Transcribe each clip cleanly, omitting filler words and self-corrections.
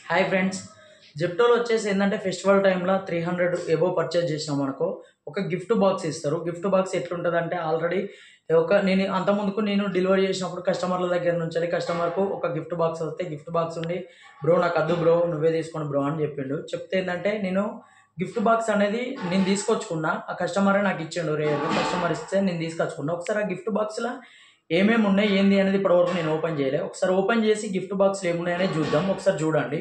Hi friends, జెప్టోలో వచ్చేసి ఏంటంటే festival టైంలో 300 ఎబో పర్చేజ్ చేసినాం అనుకో ఒక గిఫ్ట్ బాక్స్ ఇస్తారు. గిఫ్ట్ బాక్స్ ఎట్లుంటుందంటే ఆల్రెడీ నేను అంతకుముందుకు డెలివరీ చేసినప్పుడు కస్టమర్ల దగ్గర నుంచి కస్టమర్కు ఒక గిఫ్ట్ బాక్స్ వస్తే గిఫ్ట్ బాక్స్ ఉండి బ్రో నాకు అద్దు బ్రో నువ్వే తీసుకోండి బ్రో అని చెప్పిండు. చెప్తే ఏంటంటే నేను గిఫ్ట్ బాక్స్ అనేది నేను తీసుకొచ్చుకున్నా, ఆ కస్టమరే నాకు ఇచ్చిండు. కస్టమర్ ఇస్తే నేను తీసుకొచ్చుకున్నా. ఒకసారి ఆ గిఫ్ట్ బాక్స్లో ఏమేమి ఉన్నాయి ఏంది అనేది ఇప్పటివరకు నేను ఓపెన్ చేయలే. ఒకసారి ఓపెన్ చేసి గిఫ్ట్ బాక్స్లో ఏమున్నాయనేది చూద్దాం. ఒకసారి చూడండి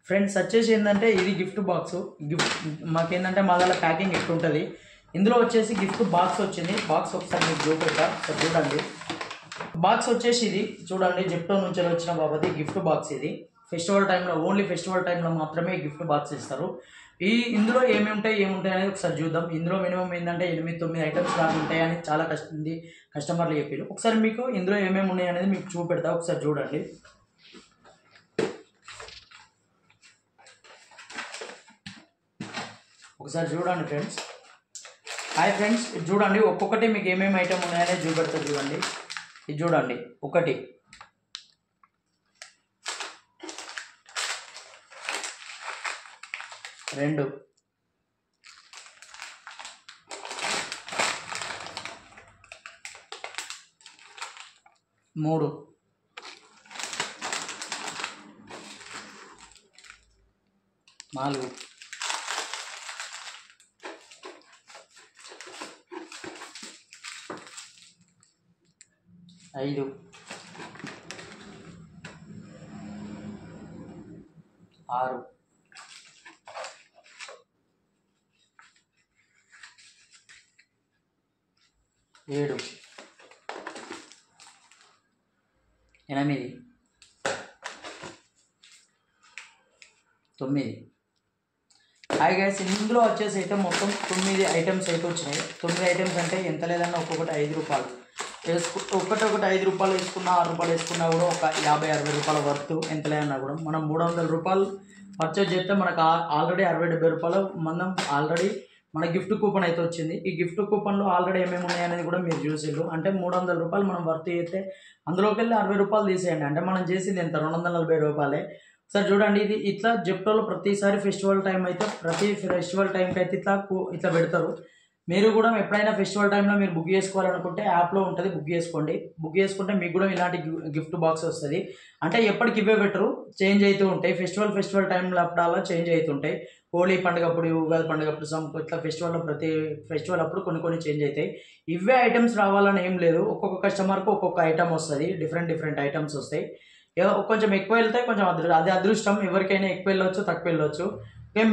ఫ్రెండ్స్. వచ్చేసి ఏంటంటే ఇది గిఫ్ట్ బాక్స్. మాకేంటంటే మా దగ్గర ప్యాకింగ్ ఎట్లుంటుంది. ఇందులో వచ్చేసి గిఫ్ట్ బాక్స్ వచ్చింది. బాక్స్ ఒకసారి మీకు చూపెట్టా, ఒకసారి చూడండి. బాక్స్ వచ్చేసి ఇది చూడండి, జెప్టో నుంచి వచ్చిన బాబతి గిఫ్ట్ బాక్స్. ఇది ఫెస్టివల్ టైంలో, ఓన్లీ ఫెస్టివల్ టైంలో మాత్రమే గిఫ్ట్ బాక్స్ ఇస్తారు. ఇందులో ఏముంటాయి అనేది ఒకసారి చూద్దాం. ఇందులో మినిమం ఏంటంటే 8-9 ఐటమ్స్ దాకా ఉంటాయని చాలా కస్టమర్లు చెప్పారు. ఒకసారి మీకు ఇందులో ఏమేమి ఉన్నాయి అనేది మీకు చూపెడతా, ఒకసారి చూడండి. ఒకసారి చూడండి ఫ్రెండ్స్. హాయ్ ఫ్రెండ్స్, ఇది చూడండి. ఒక్కొక్కటి మీకు ఏమేమి ఐటమ్ ఉన్నాయనేది చూపెడతా చూడండి. ఇది చూడండి, 1 2 3 4 5 6 7 8 9. హాయ్ గైస్, ఇందులో వచ్చేసి అయితే మొత్తం 9 ఐటమ్స్ అయితే వచ్చినాయి. 9 ఐటమ్స్ అంటే ఎంత లేదన్నా ఒక్కొక్కటి 5 రూపాయలు ఒకటి 5 రూపాయలు వేసుకున్నా, 6 రూపాయలు వేసుకున్నా కూడా ఒక 50-60 రూపాయల వర్త్ ఎంత లేదన్నా కూడా మనం 300 రూపాయలు పర్చేజ్ చేస్తే మనకు ఆల్రెడీ 60-70 రూపాయలు మనం ఆల్రెడీ మన గిఫ్ట్ కూపన్ అయితే వచ్చింది. ఈ గిఫ్ట్ కూపన్లో ఆల్రెడీ ఏమేమి ఉన్నాయనేది కూడా మీరు చూసిండ్రు. అంటే 300 రూపాయలు మనం వర్త్ చేస్తే అందులోకి వెళ్ళి 60 రూపాయలు తీసేయండి. అంటే మనం చేసింది ఎంత 240 రూపాయలే. సార్ చూడండి, ఇది ఇట్లా జెప్టోలో ప్రతిసారి ఫెస్టివల్ టైం అయితే ప్రతి ఫెస్టివల్ టైంకి అయితే ఇట్లా పెడతారు. మీరు కూడా ఎప్పుడైనా ఫెస్టివల్ టైంలో మీరు బుక్ చేసుకోవాలనుకుంటే యాప్లో ఉంటుంది, బుక్ చేసుకోండి. బుక్ చేసుకుంటే మీకు కూడా ఇలాంటి గిఫ్ట్ బాక్స్ వస్తుంది. అంటే ఎప్పటికి ఇవే బెటరు, చేంజ్ అవుతూ ఉంటాయి. ఫెస్టివల్ టైంలో అప్పుడల్లా చేంజ్ అవుతుంటాయి. హోలీ పండుగ అప్పుడు, ఉగాది పండుగ అప్పుడు, ఇట్లా ఫెస్టివల్లో ప్రతి ఫెస్టివల్ అప్పుడు కొన్ని చేంజ్ అవుతాయి. ఇవే ఐటమ్స్ రావాలని ఏం లేదు. ఒక్కొక్క కస్టమర్కి ఒక్కొక్క ఐటమ్ వస్తుంది, డిఫరెంట్ ఐటమ్స్ వస్తాయి. కొంచెం ఎక్కువ వెళ్తే కొంచెం అది అదృష్టం. ఎవరికైనా ఎక్కువ వెళ్ళొచ్చు, తక్కువ వెళ్ళొచ్చు.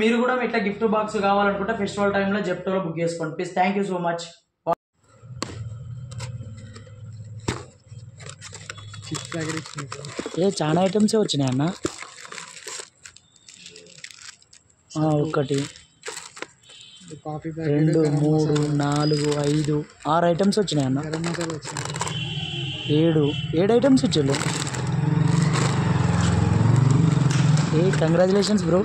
మీరు కూడా ఇట్లా గిఫ్ట్ బాక్స్ కావాలనుకుంటే ఫెస్టివల్ టైంలో జెప్టోలో బుక్ చేసుకోండి please. Thank you so much. చాలా ఐటమ్సే వచ్చినాయి అన్న. 1 2 3 4 5 6 ఐటమ్స్ వచ్చినాయి అన్న. 7 ఐటమ్స్ వచ్చాయి. Congratulations bro.